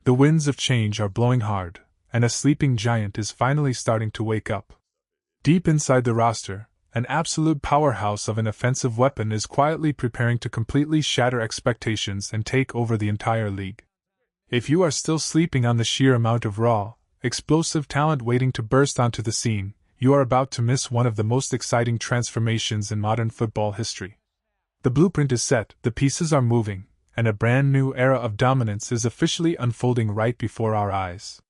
The winds of change are blowing hard, and a sleeping giant is finally starting to wake up. Deep inside the roster, an absolute powerhouse of an offensive weapon is quietly preparing to completely shatter expectations and take over the entire league. If you are still sleeping on the sheer amount of raw, explosive talent waiting to burst onto the scene, you are about to miss one of the most exciting transformations in modern football history. The blueprint is set, the pieces are moving, and a brand new era of dominance is officially unfolding right before our eyes.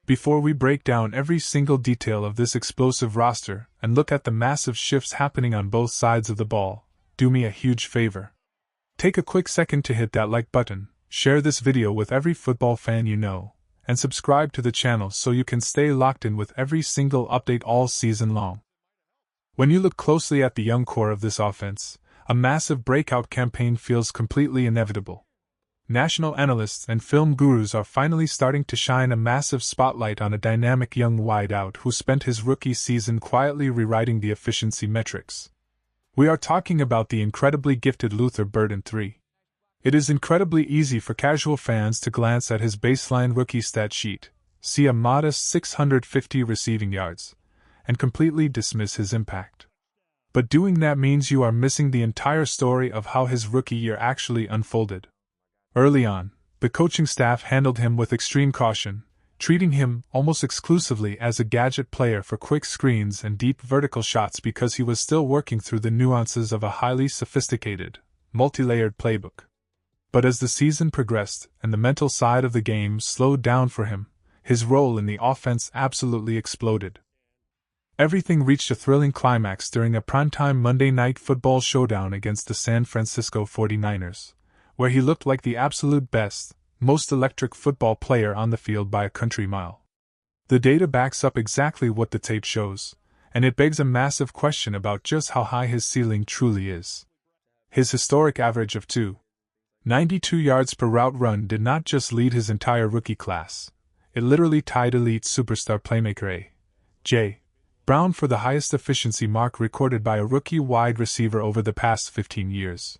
Before we break down every single detail of this explosive roster and look at the massive shifts happening on both sides of the ball, do me a huge favor. Take a quick second to hit that like button, share this video with every football fan you know, and subscribe to the channel so you can stay locked in with every single update all season long. When you look closely at the young core of this offense, a massive breakout campaign feels completely inevitable. National analysts and film gurus are finally starting to shine a massive spotlight on a dynamic young wideout who spent his rookie season quietly rewriting the efficiency metrics. We are talking about the incredibly gifted Luther Burden III. It is incredibly easy for casual fans to glance at his baseline rookie stat sheet, see a modest 650 receiving yards, and completely dismiss his impact. But doing that means you are missing the entire story of how his rookie year actually unfolded. Early on, the coaching staff handled him with extreme caution, treating him almost exclusively as a gadget player for quick screens and deep vertical shots because he was still working through the nuances of a highly sophisticated, multi-layered playbook. But as the season progressed and the mental side of the game slowed down for him, his role in the offense absolutely exploded. Everything reached a thrilling climax during a primetime Monday Night Football showdown against the San Francisco 49ers, where he looked like the absolute best, most electric football player on the field by a country mile. The data backs up exactly what the tape shows, and it begs a massive question about just how high his ceiling truly is. His historic average of 2.92 yards per route run did not just lead his entire rookie class, it literally tied elite superstar playmaker A.J. Brown for the highest efficiency mark recorded by a rookie wide receiver over the past 15 years.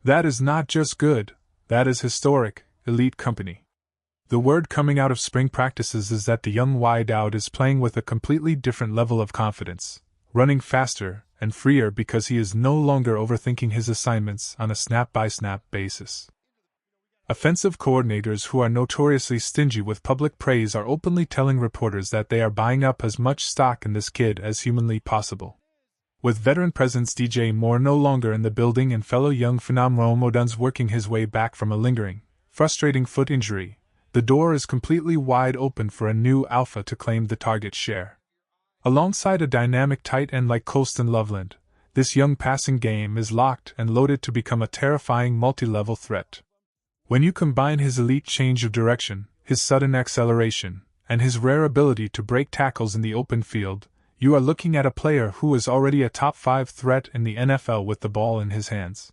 That is not just good, that is historic, elite company. The word coming out of spring practices is that the young wideout is playing with a completely different level of confidence, running faster and freer because he is no longer overthinking his assignments on a snap-by-snap basis. Offensive coordinators who are notoriously stingy with public praise are openly telling reporters that they are buying up as much stock in this kid as humanly possible. With veteran presence DJ Moore no longer in the building and fellow young phenom Rome Oduns working his way back from a lingering, frustrating foot injury, the door is completely wide open for a new alpha to claim the target share. Alongside a dynamic tight end like Colston Loveland, this young passing game is locked and loaded to become a terrifying multi-level threat. When you combine his elite change of direction, his sudden acceleration, and his rare ability to break tackles in the open field, you are looking at a player who is already a top 5 threat in the NFL with the ball in his hands.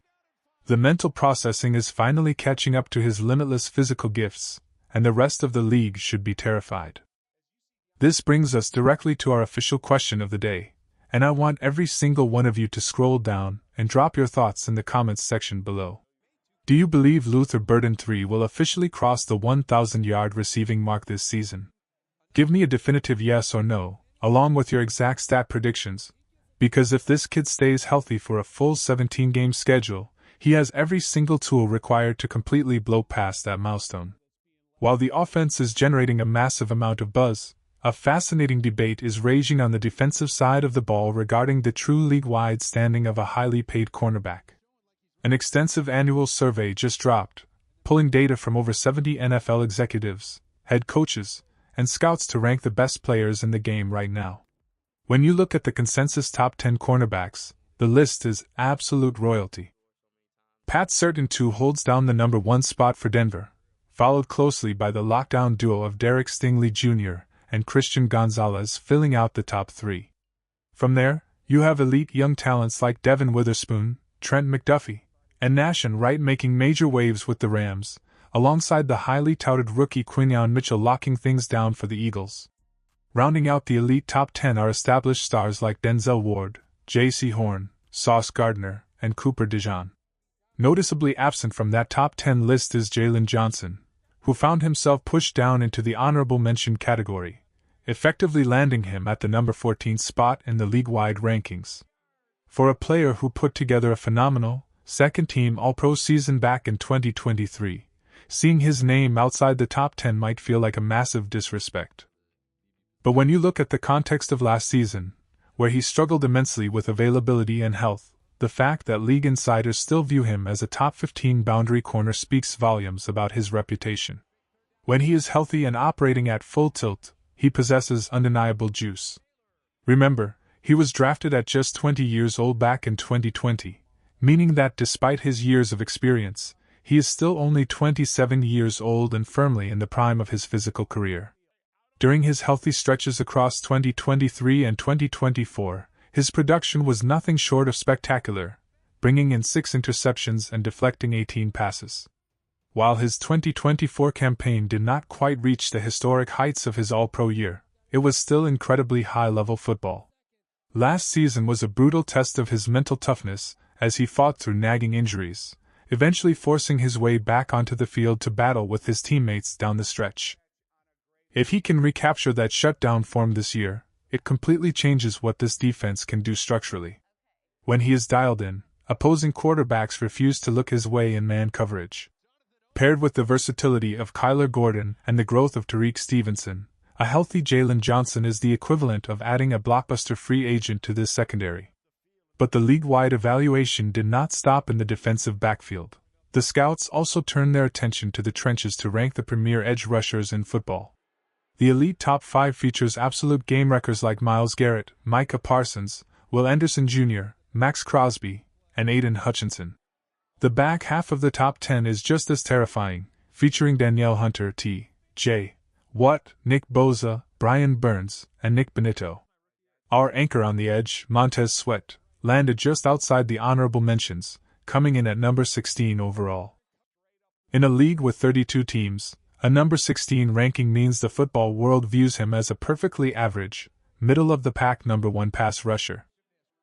The mental processing is finally catching up to his limitless physical gifts, and the rest of the league should be terrified. This brings us directly to our official question of the day, and I want every single one of you to scroll down and drop your thoughts in the comments section below. Do you believe Luther Burden III will officially cross the 1,000-yard receiving mark this season? Give me a definitive yes or no, along with your exact stat predictions, because if this kid stays healthy for a full 17-game schedule, he has every single tool required to completely blow past that milestone. While the offense is generating a massive amount of buzz, a fascinating debate is raging on the defensive side of the ball regarding the true league-wide standing of a highly paid cornerback. An extensive annual survey just dropped, pulling data from over 70 NFL executives, head coaches, and scouts to rank the best players in the game right now. When you look at the consensus top 10 cornerbacks, the list is absolute royalty. Pat Surtain holds down the number 1 spot for Denver, followed closely by the lockdown duo of Derek Stingley Jr. and Christian Gonzalez filling out the top 3. From there, you have elite young talents like Devin Witherspoon, Trent McDuffie, and Nahshon Wright making major waves with the Rams, alongside the highly touted rookie Quinyon Mitchell locking things down for the Eagles. Rounding out the elite top 10 are established stars like Denzel Ward, J.C. Horn, Sauce Gardner, and Cooper DeJean. Noticeably absent from that top 10 list is Jalen Johnson, who found himself pushed down into the honorable mention category, effectively landing him at the number 14 spot in the league-wide rankings. For a player who put together a phenomenal, second-team All-Pro season back in 2023, seeing his name outside the top 10 might feel like a massive disrespect. But when you look at the context of last season, where he struggled immensely with availability and health, the fact that league insiders still view him as a top 15 boundary corner speaks volumes about his reputation. When he is healthy and operating at full tilt, he possesses undeniable juice. Remember, he was drafted at just 20 years old back in 2020, meaning that despite his years of experience, he is still only 27 years old and firmly in the prime of his physical career. During his healthy stretches across 2023 and 2024, his production was nothing short of spectacular, bringing in 6 interceptions and deflecting 18 passes. While his 2024 campaign did not quite reach the historic heights of his All-Pro year, it was still incredibly high-level football. Last season was a brutal test of his mental toughness as he fought through nagging injuries, eventually forcing his way back onto the field to battle with his teammates down the stretch. If he can recapture that shutdown form this year, it completely changes what this defense can do structurally. When he is dialed in, opposing quarterbacks refuse to look his way in man coverage. Paired with the versatility of Kyler Gordon and the growth of Tariq Stevenson, a healthy Jalen Johnson is the equivalent of adding a blockbuster free agent to this secondary. But the league-wide evaluation did not stop in the defensive backfield. The scouts also turned their attention to the trenches to rank the premier edge rushers in football. The elite top 5 features absolute game wreckers like Myles Garrett, Micah Parsons, Will Anderson Jr., Max Crosby, and Aiden Hutchinson. The back half of the top 10 is just as terrifying, featuring Danielle Hunter, T.J. Watt, Nick Bosa, Brian Burns, and Nick Benito. Our anchor on the edge, Montez Sweat, landed just outside the honorable mentions, coming in at number 16 overall. In a league with 32 teams, a number 16 ranking means the football world views him as a perfectly average, middle-of-the-pack number 1 pass rusher.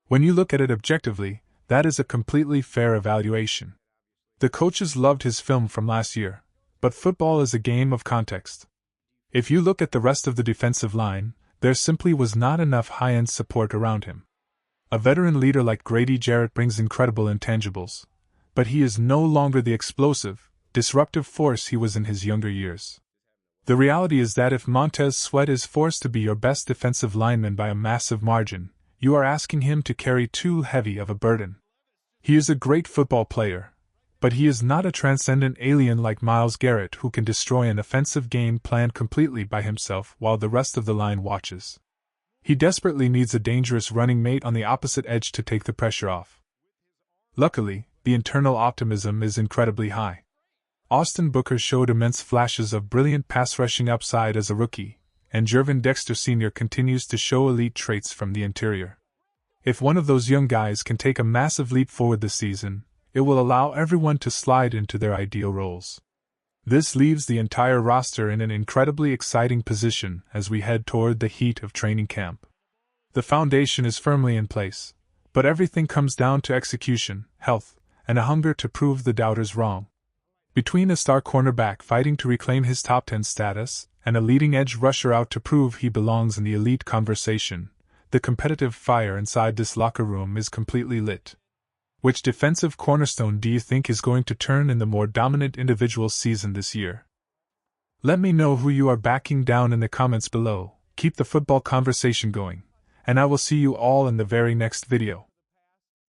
When you look at it objectively, that is a completely fair evaluation. The coaches loved his film from last year, but football is a game of context. If you look at the rest of the defensive line, there simply was not enough high-end support around him. A veteran leader like Grady Jarrett brings incredible intangibles, but he is no longer the explosive, disruptive force he was in his younger years. The reality is that if Montez Sweat is forced to be your best defensive lineman by a massive margin, you are asking him to carry too heavy of a burden. He is a great football player, but he is not a transcendent alien like Myles Garrett who can destroy an offensive game planned completely by himself while the rest of the line watches. He desperately needs a dangerous running mate on the opposite edge to take the pressure off. Luckily, the internal optimism is incredibly high. Austin Booker showed immense flashes of brilliant pass-rushing upside as a rookie, and Gervon Dexter Sr. continues to show elite traits from the interior. If one of those young guys can take a massive leap forward this season, it will allow everyone to slide into their ideal roles. This leaves the entire roster in an incredibly exciting position as we head toward the heat of training camp. The foundation is firmly in place, but everything comes down to execution, health, and a hunger to prove the doubters wrong. Between a star cornerback fighting to reclaim his top 10 status and a leading edge rusher out to prove he belongs in the elite conversation, the competitive fire inside this locker room is completely lit. Which defensive cornerstone do you think is going to turn in the more dominant individual season this year? Let me know who you are backing down in the comments below. Keep the football conversation going, and I will see you all in the very next video.